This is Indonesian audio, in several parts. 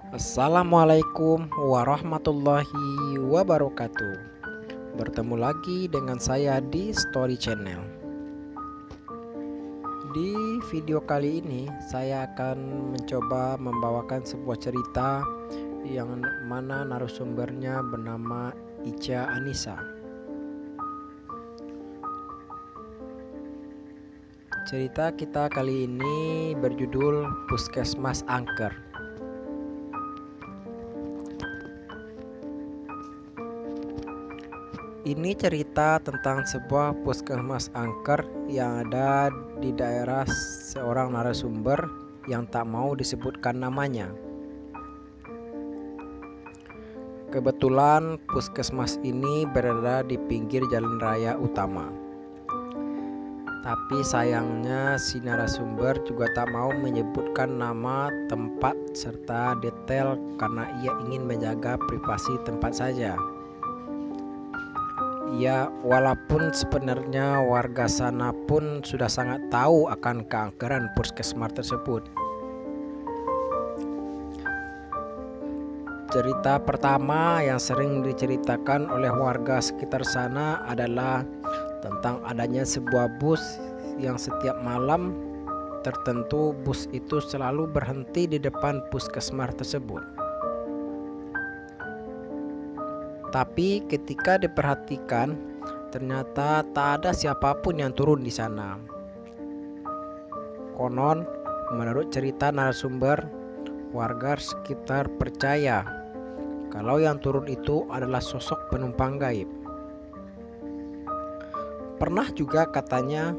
Assalamualaikum warahmatullahi wabarakatuh. Bertemu lagi dengan saya di Story Channel. Di video kali ini saya akan mencoba membawakan sebuah cerita yang mana narasumbernya bernama Ica Anissa. Cerita kita kali ini berjudul Puskesmas Angker. Ini cerita tentang sebuah puskesmas angker yang ada di daerah seorang narasumber yang tak mau disebutkan namanya. Kebetulan puskesmas ini berada di pinggir jalan raya utama. Tapi sayangnya si narasumber juga tak mau menyebutkan nama, tempat, serta detail karena ia ingin menjaga privasi tempat saja. Ya, walaupun sebenarnya warga sana pun sudah sangat tahu akan keangkeran puskesmas tersebut. Cerita pertama yang sering diceritakan oleh warga sekitar sana adalah tentang adanya sebuah bus yang setiap malam tertentu bus itu selalu berhenti di depan puskesmas tersebut. Tapi ketika diperhatikan, ternyata tak ada siapapun yang turun di sana. Konon, menurut cerita narasumber, warga sekitar percaya kalau yang turun itu adalah sosok penumpang gaib. Pernah juga katanya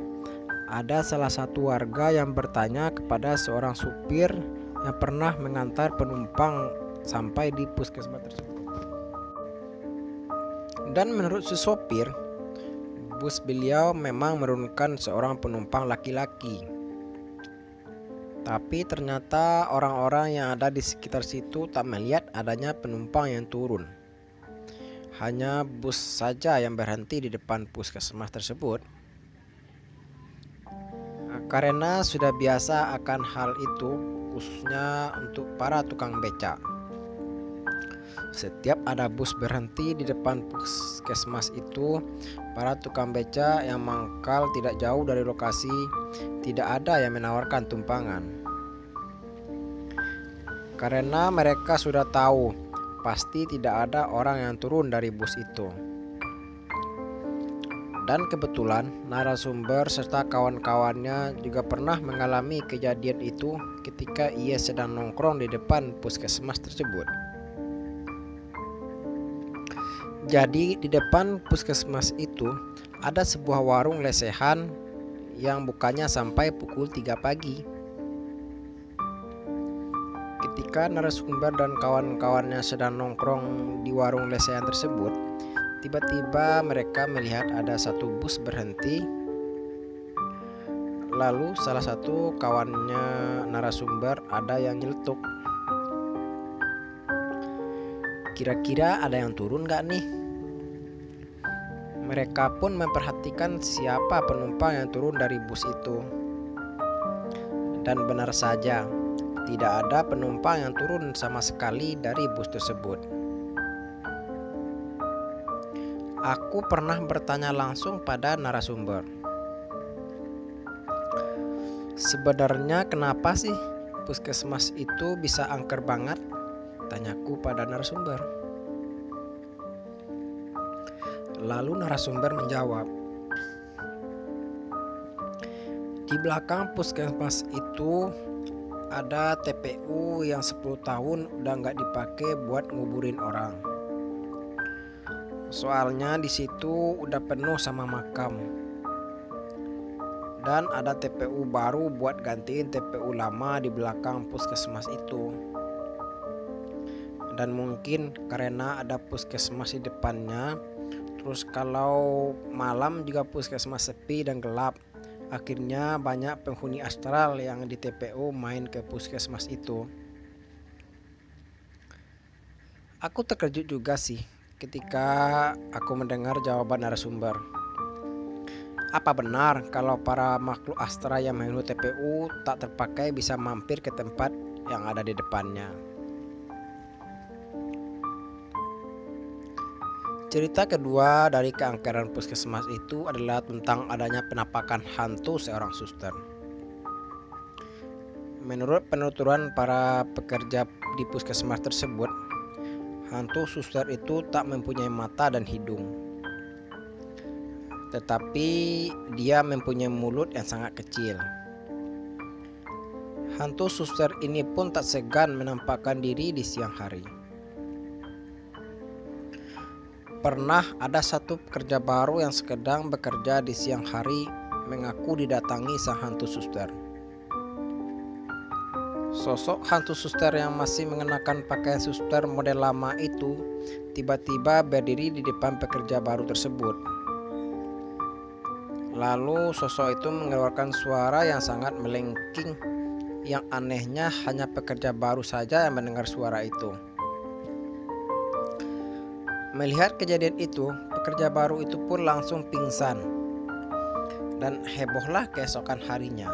ada salah satu warga yang bertanya kepada seorang supir yang pernah mengantar penumpang sampai di puskesmas tersebut. Dan menurut si sopir, bus beliau memang menurunkan seorang penumpang laki-laki. Tapi ternyata orang-orang yang ada di sekitar situ tak melihat adanya penumpang yang turun. Hanya bus saja yang berhenti di depan puskesmas tersebut. Karena sudah biasa akan hal itu, khususnya untuk para tukang becak. Setiap ada bus berhenti di depan puskesmas itu, para tukang beca yang mangkal tidak jauh dari lokasi tidak ada yang menawarkan tumpangan. Karena mereka sudah tahu pasti tidak ada orang yang turun dari bus itu. Dan kebetulan narasumber serta kawan-kawannya juga pernah mengalami kejadian itu ketika ia sedang nongkrong di depan puskesmas tersebut. Jadi di depan puskesmas itu ada sebuah warung lesehan yang bukanya sampai pukul 3 pagi. Ketika narasumber dan kawan-kawannya sedang nongkrong di warung lesehan tersebut, tiba-tiba mereka melihat ada satu bus berhenti. Lalu salah satu kawannya narasumber ada yang nyeletuk. Kira-kira ada yang turun gak nih? Mereka pun memperhatikan siapa penumpang yang turun dari bus itu. Dan benar saja, tidak ada penumpang yang turun sama sekali dari bus tersebut. Aku pernah bertanya langsung pada narasumber. Sebenarnya kenapa sih puskesmas itu bisa angker banget? Tanyaku pada narasumber. Lalu narasumber menjawab, di belakang puskesmas itu ada TPU yang 10 tahun udah nggak dipakai buat nguburin orang. Soalnya di situ udah penuh sama makam. Dan ada TPU baru buat gantiin TPU lama di belakang puskesmas itu. Dan mungkin karena ada puskesmas di depannya, terus kalau malam juga puskesmas sepi dan gelap, akhirnya banyak penghuni astral yang di TPU main ke puskesmas itu. Aku terkejut juga sih ketika aku mendengar jawaban narasumber. Apa benar kalau para makhluk astral yang menghuni TPU tak terpakai bisa mampir ke tempat yang ada di depannya? Cerita kedua dari keangkeran puskesmas itu adalah tentang adanya penampakan hantu seorang suster. Menurut penuturan para pekerja di puskesmas tersebut, hantu suster itu tak mempunyai mata dan hidung, tetapi dia mempunyai mulut yang sangat kecil. Hantu suster ini pun tak segan menampakkan diri di siang hari. Pernah ada satu pekerja baru yang sedang bekerja di siang hari mengaku didatangi sang hantu suster. Sosok hantu suster yang masih mengenakan pakaian suster model lama itu tiba-tiba berdiri di depan pekerja baru tersebut. Lalu sosok itu mengeluarkan suara yang sangat melengking, yang anehnya hanya pekerja baru saja yang mendengar suara itu. Melihat kejadian itu, pekerja baru itu pun langsung pingsan dan hebohlah keesokan harinya.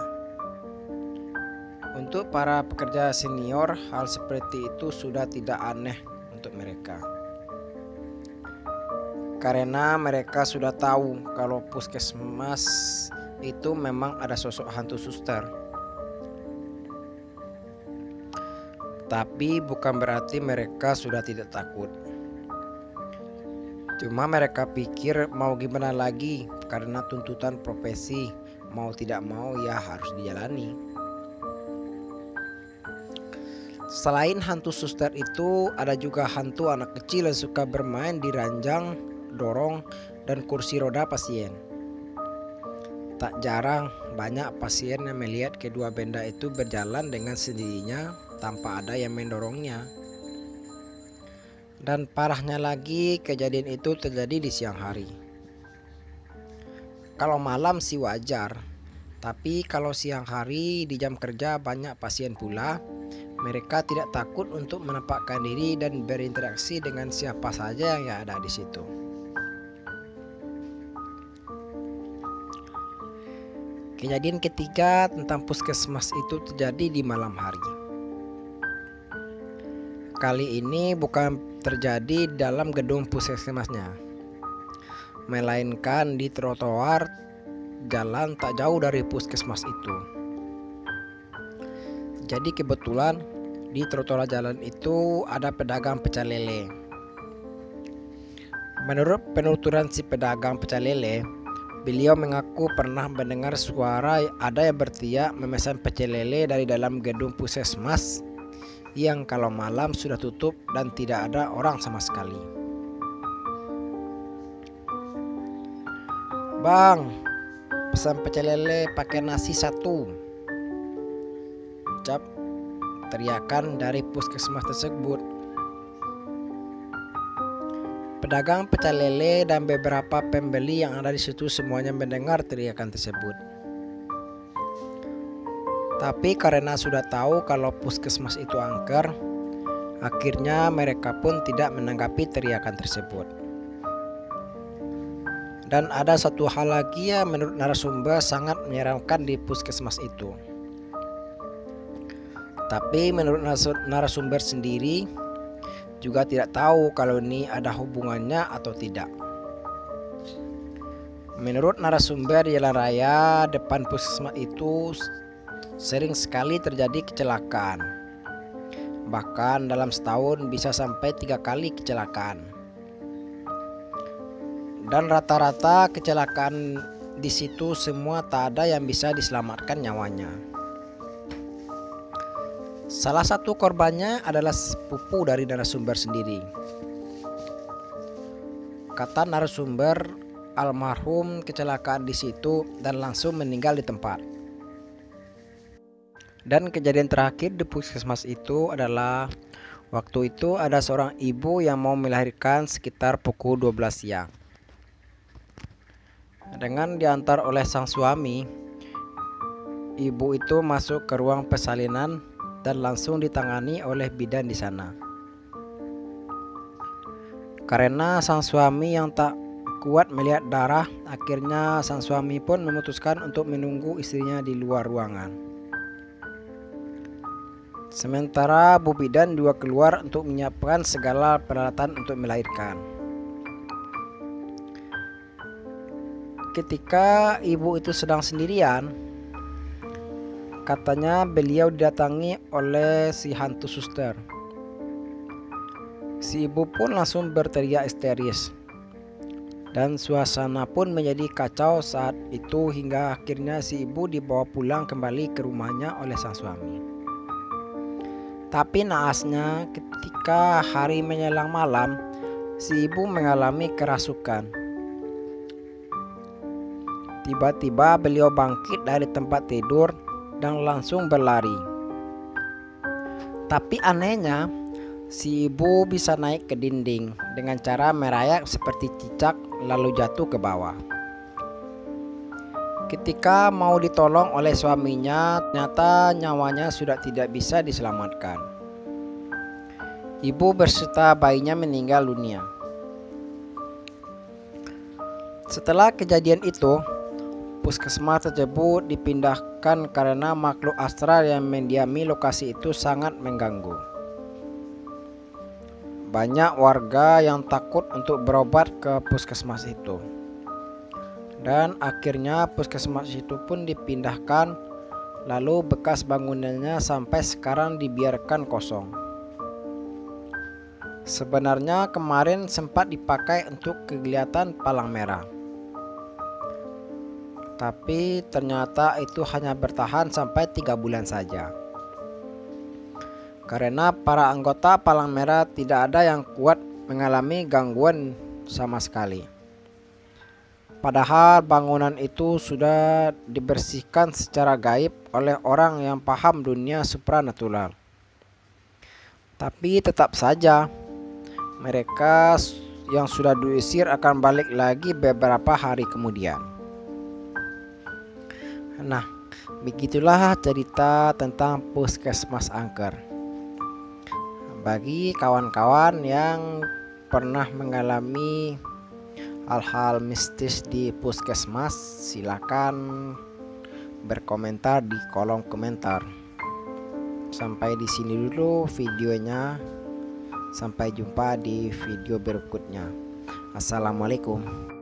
Untuk para pekerja senior, hal seperti itu sudah tidak aneh untuk mereka, karena mereka sudah tahu kalau puskesmas itu memang ada sosok hantu suster. Tapi bukan berarti mereka sudah tidak takut. Cuma mereka pikir mau gimana lagi, karena tuntutan profesi, mau tidak mau ya harus dijalani. Selain hantu suster itu, ada juga hantu anak kecil yang suka bermain di ranjang, dorong, dan kursi roda pasien. Tak jarang banyak pasien yang melihat kedua benda itu berjalan dengan sendirinya tanpa ada yang mendorongnya. Dan parahnya lagi, kejadian itu terjadi di siang hari. Kalau malam sih wajar, tapi kalau siang hari di jam kerja banyak pasien pula, mereka tidak takut untuk menampakkan diri dan berinteraksi dengan siapa saja yang ada di situ. Kejadian ketiga tentang puskesmas itu terjadi di malam hari. Kali ini bukan terjadi dalam gedung puskesmasnya, melainkan di trotoar jalan tak jauh dari puskesmas itu. Jadi kebetulan di trotoar jalan itu ada pedagang pecel lele. Menurut penuturan si pedagang pecel lele, beliau mengaku pernah mendengar suara ada yang berteriak memesan pecel lele dari dalam gedung puskesmas yang kalau malam sudah tutup dan tidak ada orang sama sekali. "Bang, pesan pecel lele pakai nasi 1," ucap teriakan dari puskesmas tersebut. Pedagang pecel lele dan beberapa pembeli yang ada di situ semuanya mendengar teriakan tersebut. Tapi karena sudah tahu kalau puskesmas itu angker, akhirnya mereka pun tidak menanggapi teriakan tersebut. Dan ada satu hal lagi yang menurut narasumber sangat menyeramkan di puskesmas itu. Tapi menurut narasumber sendiri juga tidak tahu kalau ini ada hubungannya atau tidak. Menurut narasumber, di jalan raya depan puskesmas itu sering sekali terjadi kecelakaan. Bahkan dalam setahun bisa sampai 3 kali kecelakaan. Dan rata-rata kecelakaan di situ semua tak ada yang bisa diselamatkan nyawanya. Salah satu korbannya adalah sepupu dari narasumber sendiri. Kata narasumber, almarhum kecelakaan di situ dan langsung meninggal di tempat. Dan kejadian terakhir di puskesmas itu adalah waktu itu ada seorang ibu yang mau melahirkan sekitar pukul 12 siang. Dengan diantar oleh sang suami, ibu itu masuk ke ruang persalinan dan langsung ditangani oleh bidan di sana. Karena sang suami yang tak kuat melihat darah, akhirnya sang suami pun memutuskan untuk menunggu istrinya di luar ruangan. Sementara Bu Bidan juga keluar untuk menyiapkan segala peralatan untuk melahirkan. Ketika ibu itu sedang sendirian, katanya beliau didatangi oleh si hantu suster. Si ibu pun langsung berteriak histeris, dan suasana pun menjadi kacau saat itu hingga akhirnya si ibu dibawa pulang kembali ke rumahnya oleh sang suami. Tapi naasnya ketika hari menjelang malam, si ibu mengalami kerasukan. Tiba-tiba beliau bangkit dari tempat tidur dan langsung berlari. Tapi anehnya, si ibu bisa naik ke dinding dengan cara merayap seperti cicak lalu jatuh ke bawah. Ketika mau ditolong oleh suaminya, ternyata nyawanya sudah tidak bisa diselamatkan. Ibu berserta bayinya meninggal dunia. Setelah kejadian itu, puskesmas tersebut dipindahkan karena makhluk astral yang mendiami lokasi itu sangat mengganggu. Banyak warga yang takut untuk berobat ke puskesmas itu. Dan akhirnya puskesmas itu pun dipindahkan, lalu bekas bangunannya sampai sekarang dibiarkan kosong. Sebenarnya kemarin sempat dipakai untuk kegiatan palang merah. Tapi ternyata itu hanya bertahan sampai 3 bulan saja. Karena para anggota palang merah tidak ada yang kuat mengalami gangguan sama sekali. Padahal bangunan itu sudah dibersihkan secara gaib oleh orang yang paham dunia supranatural. Tapi tetap saja mereka yang sudah diusir akan balik lagi beberapa hari kemudian. Nah, begitulah cerita tentang puskesmas angker. Bagi kawan-kawan yang pernah mengalami hal-hal mistis di puskesmas, silakan berkomentar di kolom komentar. Sampai di sini dulu videonya. Sampai jumpa di video berikutnya. Assalamualaikum.